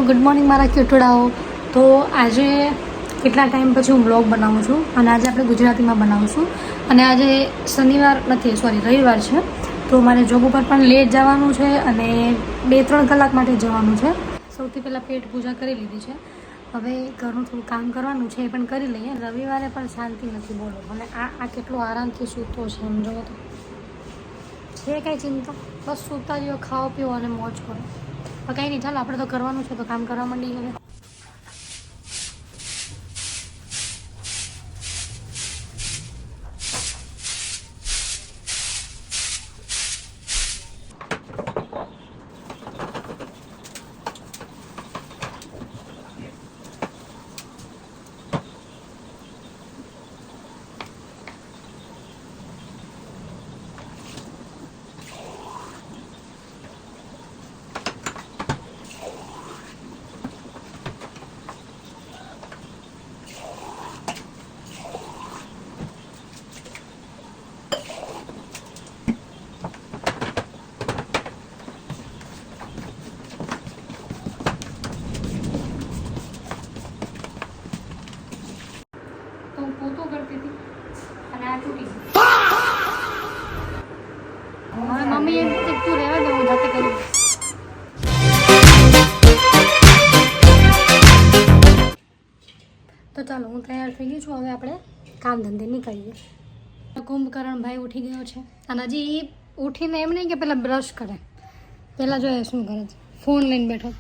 Good morning મારા ક્યુટડાઓ. તો આજે કેટલા ટાઈમ પછી હું બ્લોગ બનાવું છું અને આજે આપણે ગુજરાતીમાં બનાવીશું. અને આજે શનિવાર નથી, સોરી રવિવાર છે. તો મારે જોબ ઉપર પણ લેટ જવાનું છે અને 2-3 કલાક માટે જવાનું છે. સૌથી પહેલાં પેટ પૂજા કરી લીધી છે. હવે ઘરનું થોડું કામ કરવાનું છે, એ પણ કરી લઈએ. રવિવારે પણ શાંતિ નથી, બોલો. અને આ કેટલો આરામથી સૂતો છે એમ જોવો તો. છે કાંઈ ચિંતા? બસ સૂતા જેવો, ખાઓ પીવો અને મોજ કરો. કંઈ નહીં, ચાલો આપણે તો કરવાનું છે, તો કામ કરવા માંડી હવે. મમ્મી એમ કે તું રહેવા દે, હું જાતે કરું. તો ચાલો, હું તૈયાર થઈ ગઈ છું. હવે આપણે કામ ધંધે નીકળીએ. કુંભકરણ ભાઈ ઉઠી ગયો છે અને હજી ઉઠીને એમ નહીં કે પહેલાં બ્રશ કરે, પહેલાં જોઈએ શું કરે છે. ફોન લઈને બેઠો.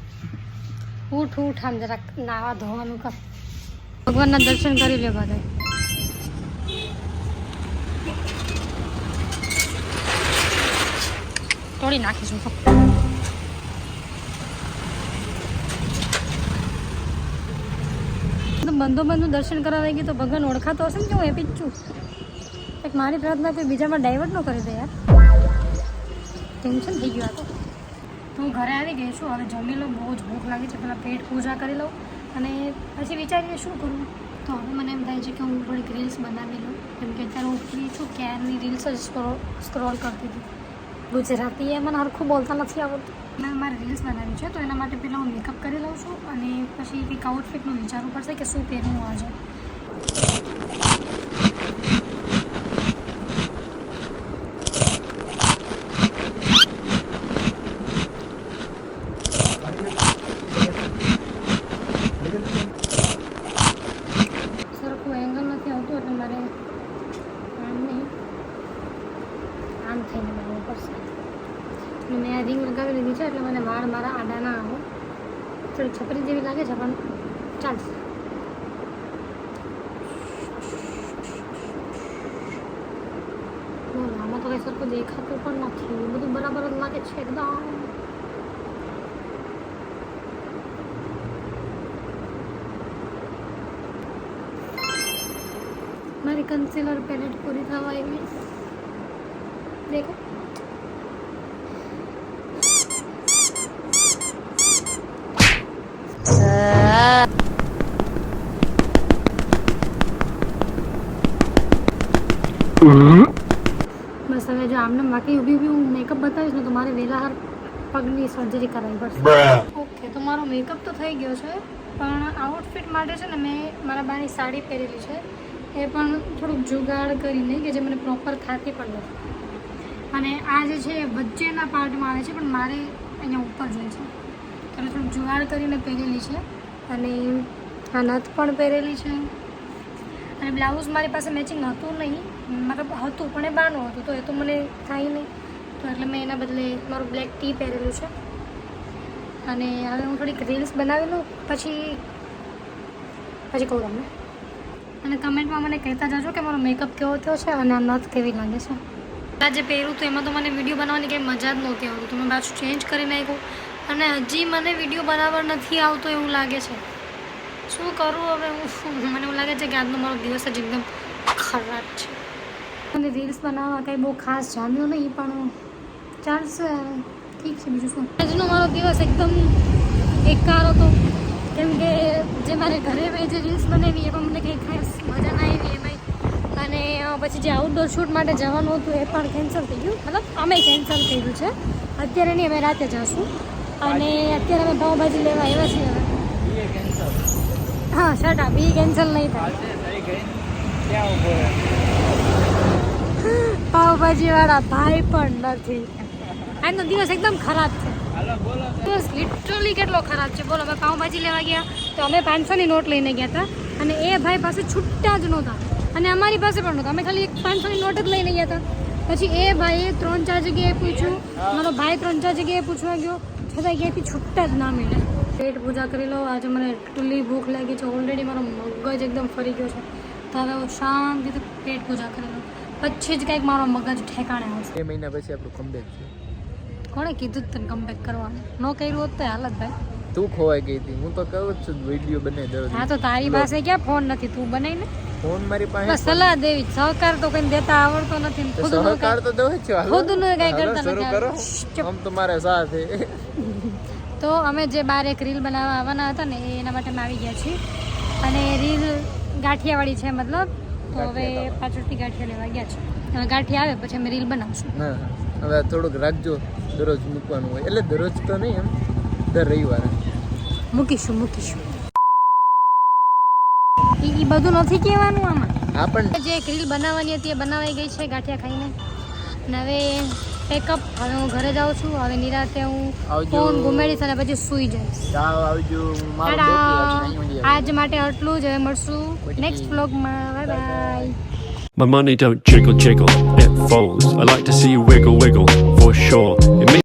ઉઠ આમ જરાક નાવા ધોવાનું કર. ભગવાનના દર્શન કરી લે બધા. તોડી નાખીશું તો. બંધો દર્શન કરાવી ગઈ તો ભગવાન ઓળખાતો હશે ને કે હું એ પીચું. એક મારી પ્રાર્થના કોઈ બીજામાં ડાયવર્ટ ન કરી દે યાર. ટેન્શન થઈ ગયું આ તો. હું ઘરે આવી ગઈ છું. હવે જમી લઉં, બહુ જ ભૂખ લાગી છે. પહેલાં પેટ પૂજા કરી લઉં અને પછી વિચારીએ શું કરું. તો હવે મને એમ થાય છે કે હું થોડીક રીલ્સ બનાવી લઉં, કેમ કે અત્યારે હું ફ્રી છું. ક્યારની રીલ્સ જ સ્ક્રોલ કરતી હતી. ગુજરાતી એ મને હરખું બોલતા નથી આવડતું. મેં મારે રીલ્સ બનાવી છે, તો એના માટે પહેલાં હું મેકઅપ કરી લઉં છું અને પછી કંઈક આઉટફિટનું વિચારવું પડશે કે શું પહેરવું આજે. સરખું એંગલ નથી આવતું એટલે મારે આમ નહીં, આમ થઈને બનાવવું પડશે. મેં આ રિંગ લગાવી લીધી છે એટલે મને વાળ મારા આડા ના આવે. થોડી છપરી જેવી લાગે છે પણ ચાલશે. આમાં તો કંઈ સરખું દેખાતું પણ નથી. બધું બરાબર જ લાગે છે એકદમ. મારી કન્સીલર પેલેટ પૂરી થવા આવી. દેખો બસ. હવે જો આમને બાકી ઊભી હું મેકઅપ બતાવીશ ને તો મારે વેલાહાર પગની સર્જરી કરાવવી પડશે. ઓકે, તો મારો મેકઅપ તો થઈ ગયો છે, પણ આઉટફિટ માટે છે ને મેં મારા બાની સાડી પહેરેલી છે. એ પણ થોડુંક જુગાડ કરીને કે જે મને પ્રોપર થતી પણ નથી. અને આ જે છે વચ્ચેના પાર્ટમાં આવે છે, પણ મારે અહીંયા ઉપર જોઈએ છે, એટલે થોડુંક જુગાડ કરીને પહેરેલી છે. અને આ નથ પણ પહેરેલી છે. અને બ્લાઉઝ મારી પાસે મેચિંગ હતું નહીં, મતલબ હતું પણ એ બાનું હતું, તો એ તો મને થાય નહીં. તો એટલે મેં એના બદલે મારું બ્લેક ટી પહેરેલું છે. અને હવે હું થોડીક રીલ્સ બનાવી લઉં, પછી કહું તમને. અને કમેન્ટમાં મને કહેતા જાજો કે મારો મેકઅપ કેવો થયો છે અને આ નથ કેવી લાગે છે. આ જે પહેરું હતું એમાં તો મને વિડીયો બનાવવાની કંઈ મજા જ નહોતી આવતી. તો મેં પાછું ચેન્જ કરી નાખ્યું અને હજી મને વિડીયો બનાવવા નથી આવતો એવું લાગે છે. શું કરું હવે હું? મને એવું લાગે છે કે આજનો મારો દિવસ જ એકદમ ખરાબ છે. મને રીલ્સ બનાવવા કંઈ બહુ ખાસ જામ્યું નહીં, પણ ચાલશે, ઠીક છે. બીજું શું, આજનો મારો દિવસ એકદમ એકાર હતો. કેમ કે જે મારે ઘરે મેં જે રીલ્સ બનાવી એમાં મને કંઈ ખાસ મજા ના આવી એમાં. અને પછી જે આઉટડોર શૂટ માટે જવાનું હતું એ પણ કેન્સલ થઈ ગયું. મતલબ અમે કેન્સલ કર્યું છે. અત્યારે નહીં, અમે રાતે જઈશું. અને અત્યારે અમે પાઉંભાજી લેવા આવ્યા છીએ. હા શટ અપ ઈ કેન્સલ નહીં થાય. થઈ ગઈ ક્યાં ઉભો રહે? પાવભાજી વાળા ભાઈ પણ નથી. આજનો દિવસ એકદમ ખરાબ છે. હાલો બોલો. દિવસ લિટરલી કેટલો ખરાબ છે બોલો. અમે પાવભાજી લેવા ગયા તો અમે 500ની નોટ લઈને ગયા હતા અને એ ભાઈ પાસે છૂટા જ નહોતા અને અમારી પાસે પણ નહોતા. અમે ખાલી 500ની નોટ જ લઈને ગયા હતા. પછી એ ભાઈએ 3-4 જગ્યાએ પૂછ્યું, મારો ભાઈ 3-4 જગ્યાએ પૂછવા ગયો, છતાં ક્યાંયથી છૂટા જ ના મળે. પેટ પૂજા કરી લો. આજે મને એટલી ભૂખ લાગી છે. ઓલરેડી મારો મગજ એકદમ ફરી ગયો છે. તો હવે હું શાંતિથી પેટ પૂજા કરી લો, પછી જ કંઈક મારો મગજ ઠેકાણે આવશે. 2 મહિના પછી આપણું કમબેક છે. કોણે કીધું તને કમબેક કરવાનું? ન કર્યું હોત તો હાલત ભાઈ. તું ખોવાઈ ગઈ હતી. હું તો કહું જ છું વિડીયો બને દરરોજ. હા તો તારી પાસે ક્યાં ફોન નથી? તું બનાવીને ફોન મારી બસ પાસે સલાહ દેવી. સહકાર તો કઈ દેતા આવડતો નથી ને ખુદનું સહકાર તો દઉં જ છું. હાલો. ખુદનું કઈ કરતા શરૂ નથી કરો. આવડતું. આમ તમારા સાથે તો અમે જે બાર એક રીલ બનાવવા આવવાના હતા ને એના માટે અમે આવી ગયા છીએ અને રીલ ગાંઠિયાવાળી છે મતલબ. તો હવે પાછળથી ગાંઠિયા લેવા ગયા છે. હવે ગાંઠિયા આવે પછી અમે રીલ બનાવશું. ના હવે થોડુંક રાખજો. દરરોજ મૂકવાનું હોય એટલે દરરોજ તો નહીં, એમ દર રવિવારે મૂકીશું. એ બધું નથી કહેવાનું આમાં. હા પણ જે એક રીલ બનાવવાની હતી એ બનાવાઈ ગઈ છે ગાંઠિયા ખાઈને. અને હવે પેકઅપ. હવે હું ઘરે જાઉં છું. હવે નિરાતે હું આવજો. ફોન ઘુમેડીશ અને પછી સૂઈ જઈશ. ચાલો આવજો. મારો ટાટા. બેટી આજ માટે આટલું જ. હવે મળશું નેક્સ્ટ વ્લોગમાં. Bye bye. My money don't jiggle jiggle, it folds. I like to see you wiggle wiggle, for sure. It makes